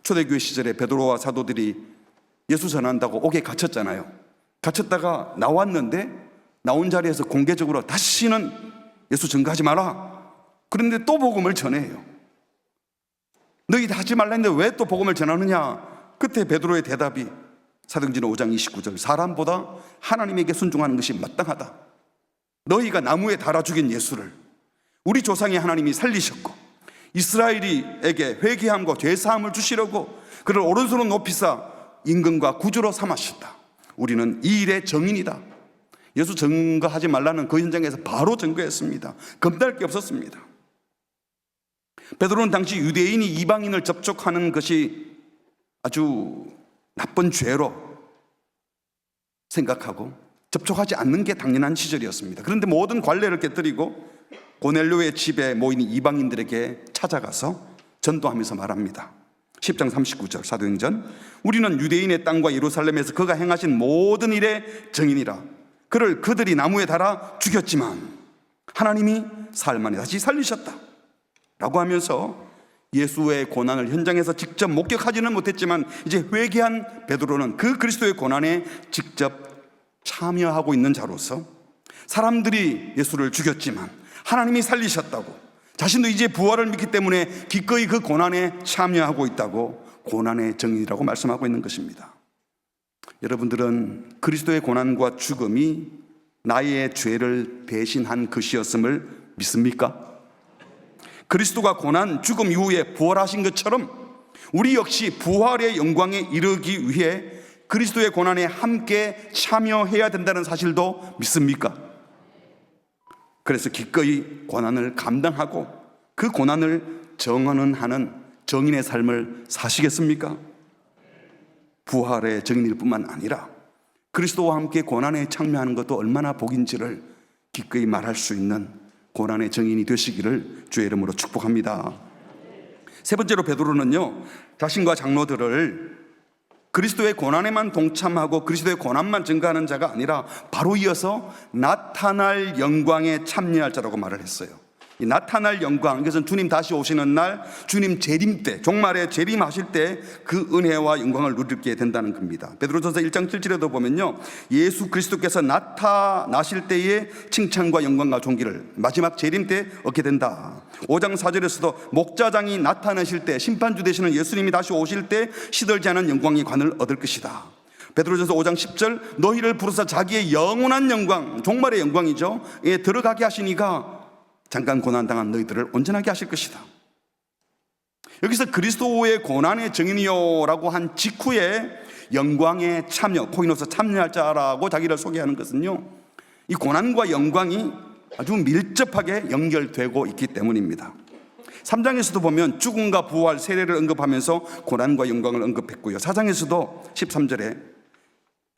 초대교회 시절에 베드로와 사도들이 예수 전한다고 옥에 갇혔잖아요. 갇혔다가 나왔는데 나온 자리에서 공개적으로 다시는 예수 증거하지 마라. 그런데 또 복음을 전해요. 너희 다 하지 말라 했는데 왜 또 복음을 전하느냐? 그때 베드로의 대답이 사도행전 5장 29절, 사람보다 하나님에게 순종하는 것이 마땅하다. 너희가 나무에 달아 죽인 예수를 우리 조상의 하나님이 살리셨고 이스라엘에게 회개함과 죄사함을 주시려고 그를 오른손으로 높이사 임금과 구주로 삼으셨다. 우리는 이 일의 정인이다. 예수 증거하지 말라는 그 현장에서 바로 증거했습니다. 겁날 게 없었습니다. 베드로는 당시 유대인이 이방인을 접촉하는 것이 아주 나쁜 죄로 생각하고 접촉하지 않는 게 당연한 시절이었습니다. 그런데 모든 관례를 깨뜨리고 고넬료의 집에 모인 이방인들에게 찾아가서 전도하면서 말합니다. 10장 39절 사도행전, 우리는 유대인의 땅과 예루살렘에서 그가 행하신 모든 일의 증인이라. 그를 그들이 나무에 달아 죽였지만 하나님이 사흘 만에 다시 살리셨다 라고 하면서 예수의 고난을 현장에서 직접 목격하지는 못했지만 이제 회개한 베드로는 그 그리스도의 고난에 직접 참여하고 있는 자로서 사람들이 예수를 죽였지만 하나님이 살리셨다고, 자신도 이제 부활을 믿기 때문에 기꺼이 그 고난에 참여하고 있다고 고난의 증인이라고 말씀하고 있는 것입니다. 여러분들은 그리스도의 고난과 죽음이 나의 죄를 대신한 것이었음을 믿습니까? 그리스도가 고난, 죽음 이후에 부활하신 것처럼 우리 역시 부활의 영광에 이르기 위해 그리스도의 고난에 함께 참여해야 된다는 사실도 믿습니까? 그래서 기꺼이 고난을 감당하고 그 고난을 정언하는 정인의 삶을 사시겠습니까? 부활의 정인일 뿐만 아니라 그리스도와 함께 고난에 참여하는 것도 얼마나 복인지를 기꺼이 말할 수 있는 고난의 정인이 되시기를 주의 이름으로 축복합니다. 세 번째로 베드로는요, 자신과 장로들을 그리스도의 고난에만 동참하고 그리스도의 고난만 증거하는 자가 아니라 바로 이어서 나타날 영광에 참여할 자라고 말을 했어요. 이 나타날 영광, 이것은 주님 다시 오시는 날, 주님 재림 때, 종말에 재림하실 때 그 은혜와 영광을 누리게 된다는 겁니다. 베드로전서 1장 7절에도 보면요, 예수 그리스도께서 나타나실 때의 칭찬과 영광과 존귀를 마지막 재림 때 얻게 된다. 5장 4절에서도 목자장이 나타나실 때, 심판주 되시는 예수님이 다시 오실 때 시들지 않은 영광의 관을 얻을 것이다. 베드로전서 5장 10절, 너희를 부르사 자기의 영원한 영광, 종말의 영광이죠, 예, 들어가게 하시니가 잠깐 고난당한 너희들을 온전하게 하실 것이다. 여기서 그리스도의 고난의 증인이요라고 한 직후에 영광에 참여, 코이노스 참여할 자라고 자기를 소개하는 것은요, 이 고난과 영광이 아주 밀접하게 연결되고 있기 때문입니다. 3장에서도 보면 죽음과 부활 세례를 언급하면서 고난과 영광을 언급했고요, 4장에서도 13절에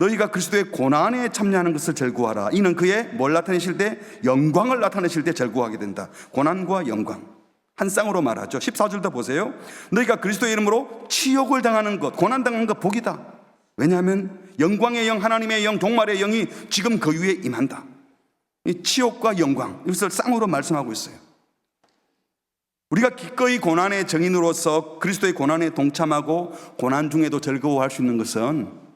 너희가 그리스도의 고난에 참여하는 것을 절구하라. 이는 그의 뭘 나타내실 때? 영광을 나타내실 때 절구하게 된다. 고난과 영광 한 쌍으로 말하죠. 14절도 보세요. 너희가 그리스도의 이름으로 치욕을 당하는 것, 고난당하는 것 복이다. 왜냐하면 영광의 영, 하나님의 영, 종말의 영이 지금 그 위에 임한다. 이 치욕과 영광, 이것을 쌍으로 말씀하고 있어요. 우리가 기꺼이 고난의 증인으로서 그리스도의 고난에 동참하고 고난 중에도 즐거워할 수 있는 것은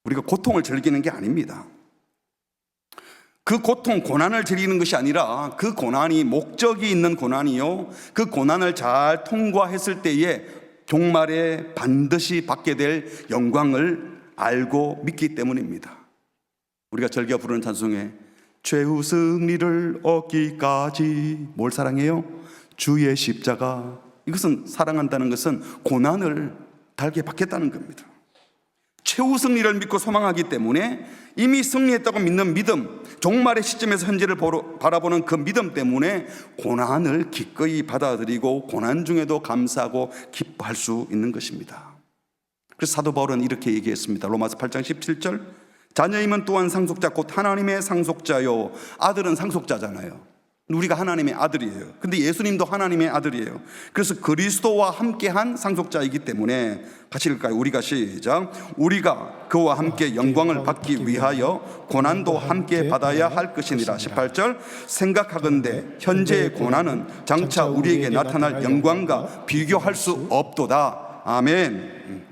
우리가 고통을 즐기는 게 아닙니다. 그 고통, 고난을 즐기는 것이 아니라 그 고난이 목적이 있는 고난이요, 그 고난을 잘 통과했을 때에 종말에 반드시 받게 될 영광을 알고 믿기 때문입니다. 우리가 즐겨 부르는 찬송에 최후 승리를 얻기까지 뭘 사랑해요? 주의 십자가. 이것은 사랑한다는 것은 고난을 달게 받겠다는 겁니다. 최후 승리를 믿고 소망하기 때문에 이미 승리했다고 믿는 믿음, 종말의 시점에서 현재를 바라보는 그 믿음 때문에 고난을 기꺼이 받아들이고 고난 중에도 감사하고 기뻐할 수 있는 것입니다. 그래서 사도 바울은 이렇게 얘기했습니다. 로마서 8장 17절, 자녀임은 또한 상속자 곧 하나님의 상속자요. 아들은 상속자잖아요. 우리가 하나님의 아들이에요. 근데 예수님도 하나님의 아들이에요. 그래서 그리스도와 함께한 상속자이기 때문에 같이 읽을까요? 우리가 시작. 우리가 그와 함께 영광을 받기 위하여 고난도 함께 받아야 할 것이니라. 18절, 생각하건대 현재의 고난은 장차 우리에게 나타날 영광과 비교할 수 없도다. 아멘.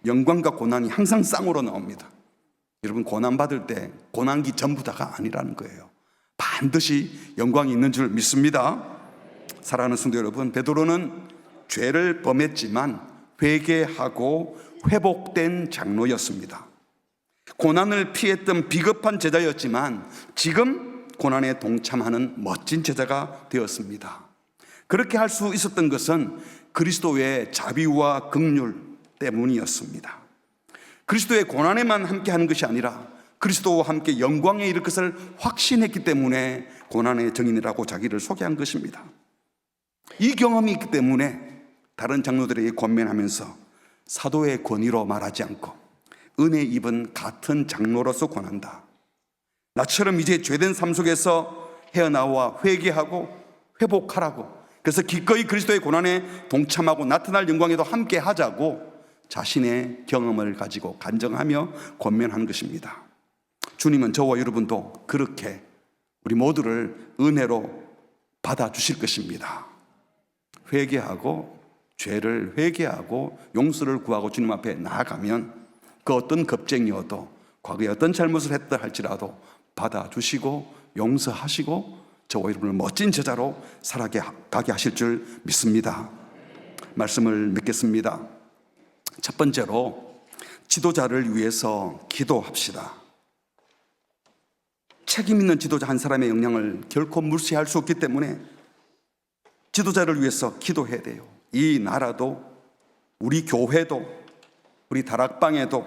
영광과 고난이 항상 쌍으로 나옵니다. 여러분, 고난 받을 때 고난기 전부 다가 아니라는 거예요. 반드시 영광이 있는 줄 믿습니다. 사랑하는 성도 여러분, 베드로는 죄를 범했지만 회개하고 회복된 장로였습니다. 고난을 피했던 비겁한 제자였지만 지금 고난에 동참하는 멋진 제자가 되었습니다. 그렇게 할 수 있었던 것은 그리스도의 자비와 긍휼 때문이었습니다. 그리스도의 고난에만 함께하는 것이 아니라 그리스도와 함께 영광에 이를 것을 확신했기 때문에 고난의 증인이라고 자기를 소개한 것입니다. 이 경험이 있기 때문에 다른 장로들에게 권면하면서 사도의 권위로 말하지 않고 은혜 입은 같은 장로로서 권한다. 나처럼 이제 죄된 삶 속에서 헤어나와 회개하고 회복하라고, 그래서 기꺼이 그리스도의 고난에 동참하고 나타날 영광에도 함께 하자고 자신의 경험을 가지고 간증하며 권면하는 것입니다. 주님은 저와 여러분도 그렇게 우리 모두를 은혜로 받아주실 것입니다. 회개하고 죄를 회개하고 용서를 구하고 주님 앞에 나아가면 그 어떤 겁쟁이여도 과거에 어떤 잘못을 했다 할지라도 받아주시고 용서하시고 저와 여러분을 멋진 제자로 살아가게 하실 줄 믿습니다. 말씀을 맺겠습니다. 첫 번째로 지도자를 위해서 기도합시다. 책임 있는 지도자 한 사람의 영향을 결코 무시할 수 없기 때문에 지도자를 위해서 기도해야 돼요. 이 나라도, 우리 교회도, 우리 다락방에도,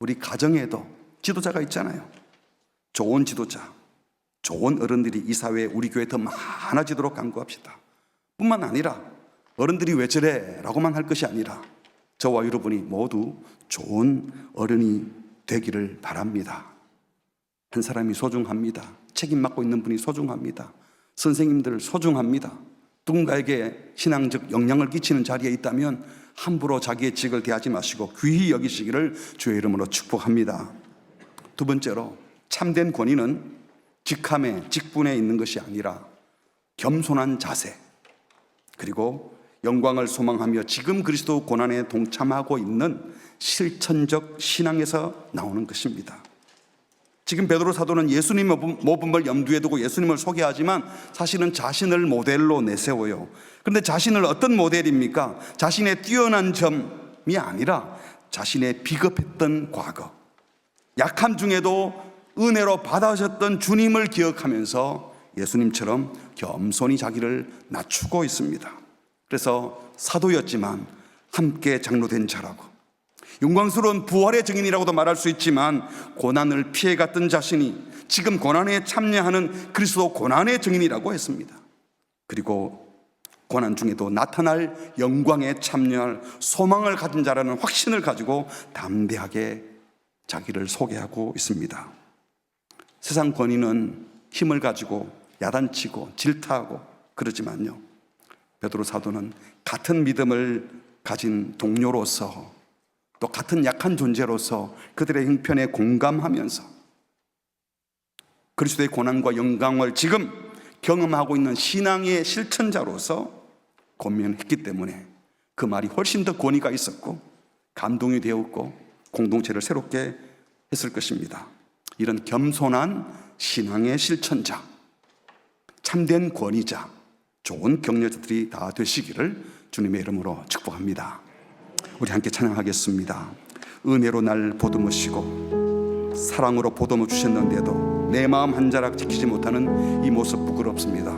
우리 가정에도 지도자가 있잖아요. 좋은 지도자, 좋은 어른들이 이 사회에 우리 교회에 더 많아지도록 간구합시다. 뿐만 아니라 어른들이 왜 저래? 라고만 할 것이 아니라 저와 여러분이 모두 좋은 어른이 되기를 바랍니다. 한 사람이 소중합니다. 책임 맡고 있는 분이 소중합니다. 선생님들 소중합니다. 누군가에게 신앙적 영향을 끼치는 자리에 있다면 함부로 자기의 직을 대하지 마시고 귀히 여기시기를 주의 이름으로 축복합니다. 두 번째로 참된 권위는 직함에 직분에 있는 것이 아니라 겸손한 자세, 그리고 영광을 소망하며 지금 그리스도 고난에 동참하고 있는 실천적 신앙에서 나오는 것입니다. 지금 베드로 사도는 예수님의 모범을 염두에 두고 예수님을 소개하지만 사실은 자신을 모델로 내세워요. 그런데 자신을 어떤 모델입니까? 자신의 뛰어난 점이 아니라 자신의 비겁했던 과거, 약함 중에도 은혜로 받아주셨던 주님을 기억하면서 예수님처럼 겸손히 자기를 낮추고 있습니다. 그래서 사도였지만 함께 장로된 자라고, 영광스러운 부활의 증인이라고도 말할 수 있지만 고난을 피해갔던 자신이 지금 고난에 참여하는 그리스도 고난의 증인이라고 했습니다. 그리고 고난 중에도 나타날 영광에 참여할 소망을 가진 자라는 확신을 가지고 담대하게 자기를 소개하고 있습니다. 세상 권위는 힘을 가지고 야단치고 질타하고 그러지만요, 베드로 사도는 같은 믿음을 가진 동료로서 또 같은 약한 존재로서 그들의 형편에 공감하면서 그리스도의 고난과 영광을 지금 경험하고 있는 신앙의 실천자로서 권면했기 때문에 그 말이 훨씬 더 권위가 있었고 감동이 되었고 공동체를 새롭게 했을 것입니다. 이런 겸손한 신앙의 실천자, 참된 권위자, 좋은 격려자들이 다 되시기를 주님의 이름으로 축복합니다. 우리 함께 찬양하겠습니다. 은혜로 날 보듬으시고 사랑으로 보듬어 주셨는데도 내 마음 한 자락 지키지 못하는 이 모습 부끄럽습니다.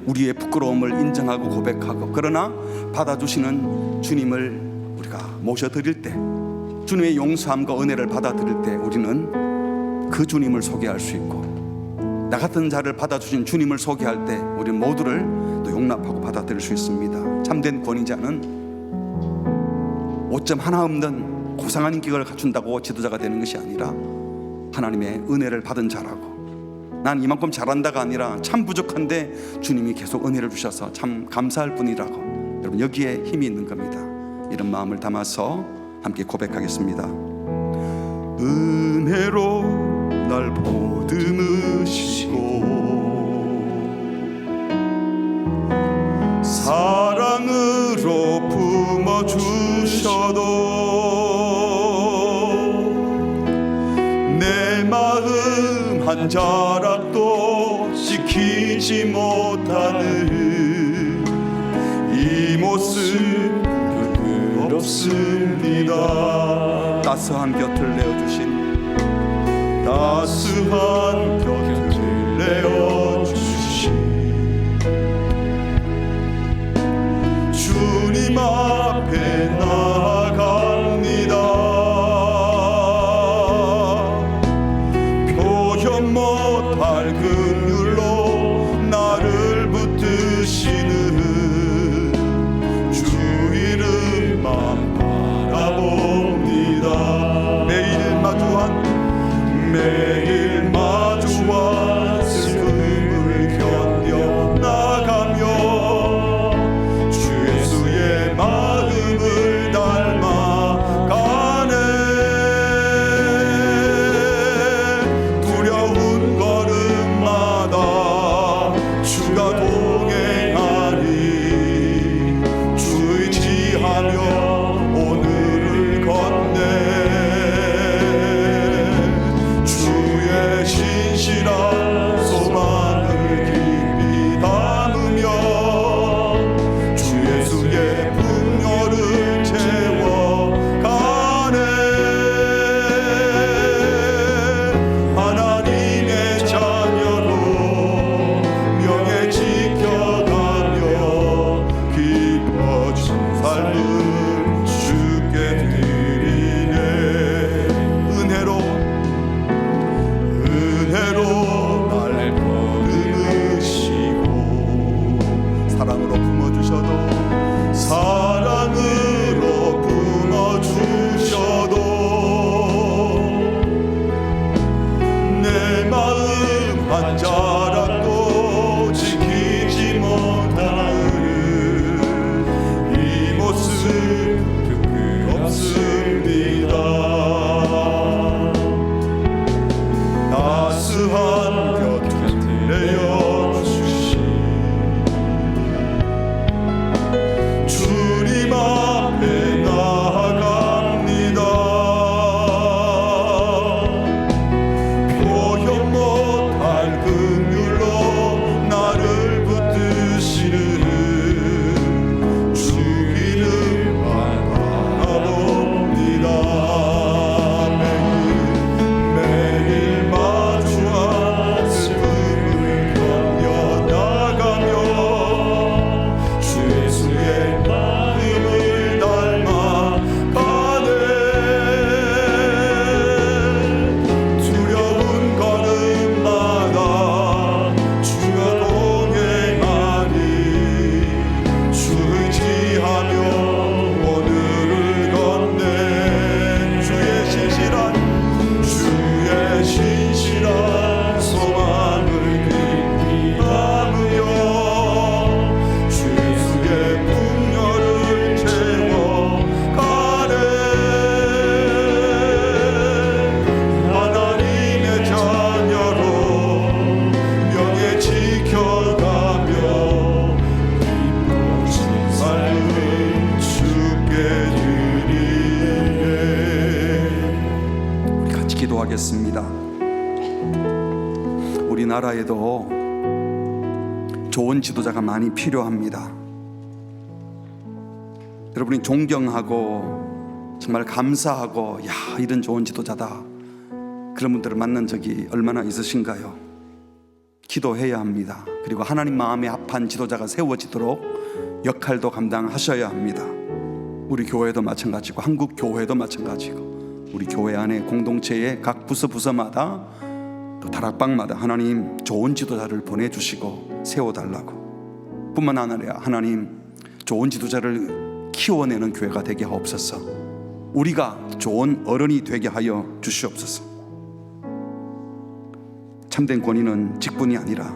우리의 부끄러움을 인정하고 고백하고, 그러나 받아주시는 주님을 우리가 모셔드릴 때, 주님의 용서함과 은혜를 받아들일 때 우리는 그 주님을 소개할 수 있고, 나 같은 자를 받아주신 주님을 소개할 때 우리 모두를 또 용납하고 받아들일 수 있습니다. 참된 권위자는 오점 하나 없는 고상한 인격을 갖춘다고 지도자가 되는 것이 아니라 하나님의 은혜를 받은 자라고, 난 이만큼 잘한다가 아니라 참 부족한데 주님이 계속 은혜를 주셔서 참 감사할 뿐이라고, 여러분 여기에 힘이 있는 겁니다. 이런 마음을 담아서 함께 고백하겠습니다. 은혜로 날 보듬으시고 사랑으로 품어주셔도 내 마음 한 자락도 지키지 못하는 이 모습 부끄럽습니다. 따스한 곁을 내어주신, 따스한 곁을 내어주신 주님 앞에 나아갑니다. 나라에도 좋은 지도자가 많이 필요합니다. 여러분이 존경하고 정말 감사하고 야, 이런 좋은 지도자다, 그런 분들을 만난 적이 얼마나 있으신가요? 기도해야 합니다. 그리고 하나님 마음에 합한 지도자가 세워지도록 역할도 감당하셔야 합니다. 우리 교회도 마찬가지고 한국 교회도 마찬가지고 우리 교회 안에 공동체의 각 부서마다 또 다락방마다 하나님 좋은 지도자를 보내주시고 세워달라고, 뿐만 아니라 하나님 좋은 지도자를 키워내는 교회가 되게 하옵소서. 우리가 좋은 어른이 되게 하여 주시옵소서. 참된 권위는 직분이 아니라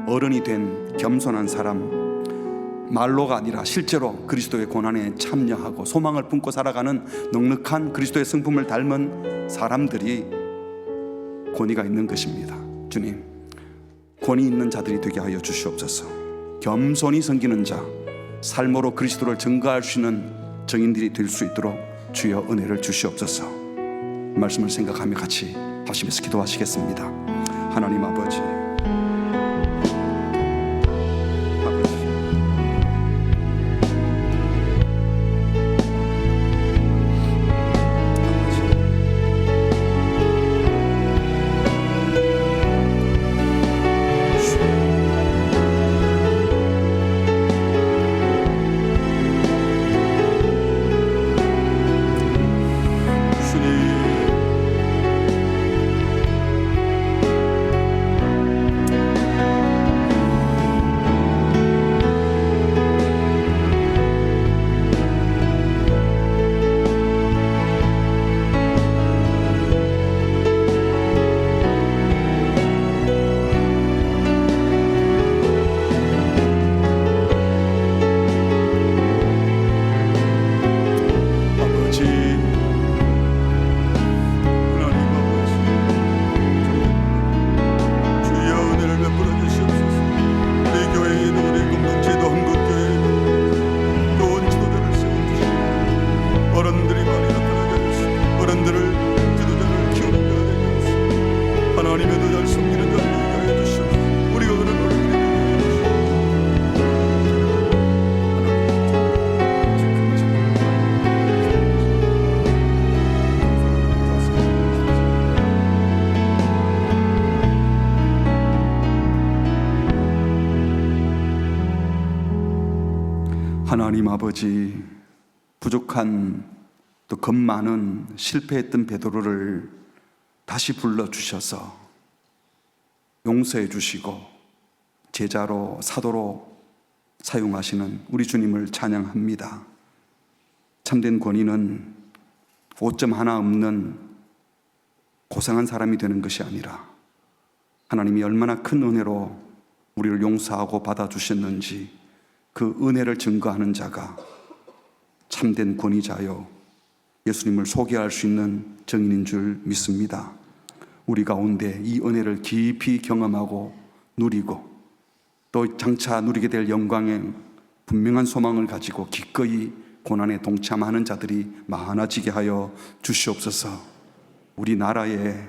어른이 된 겸손한 사람, 말로가 아니라 실제로 그리스도의 고난에 참여하고 소망을 품고 살아가는 넉넉한 그리스도의 성품을 닮은 사람들이 권위가 있는 것입니다. 주님, 권위 있는 자들이 되게 하여 주시옵소서. 겸손히 섬기는 자, 삶으로 그리스도를 증거할 수 있는 증인들이 될 수 있도록 주여 은혜를 주시옵소서. 말씀을 생각하며 같이 합심해서 기도하시겠습니다. 하나님 아버지, 하나님 아버지, 부족한 또 겁 많은 실패했던 베드로를 다시 불러주셔서 용서해 주시고 제자로 사도로 사용하시는 우리 주님을 찬양합니다. 참된 권위는 오점 하나 없는 고상한 사람이 되는 것이 아니라 하나님이 얼마나 큰 은혜로 우리를 용서하고 받아주셨는지 그 은혜를 증거하는 자가 참된 권위자요, 예수님을 소개할 수 있는 증인인 줄 믿습니다. 우리 가운데 이 은혜를 깊이 경험하고 누리고 또 장차 누리게 될 영광의 분명한 소망을 가지고 기꺼이 고난에 동참하는 자들이 많아지게 하여 주시옵소서. 우리나라에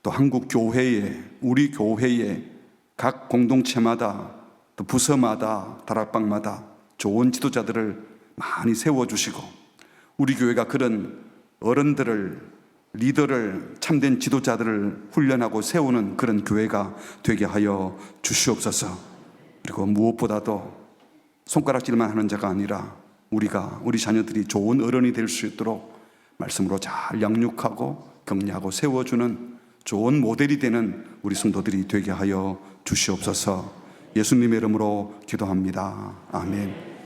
또 한국 교회에, 우리 교회에 각 공동체마다 또 부서마다 다락방마다 좋은 지도자들을 많이 세워주시고 우리 교회가 그런 어른들을, 리더를, 참된 지도자들을 훈련하고 세우는 그런 교회가 되게 하여 주시옵소서. 그리고 무엇보다도 손가락질만 하는 자가 아니라 우리 자녀들이 좋은 어른이 될 수 있도록 말씀으로 잘 양육하고 격려하고 세워주는 좋은 모델이 되는 우리 성도들이 되게 하여 주시옵소서. 예수님의 이름으로 기도합니다. 아멘.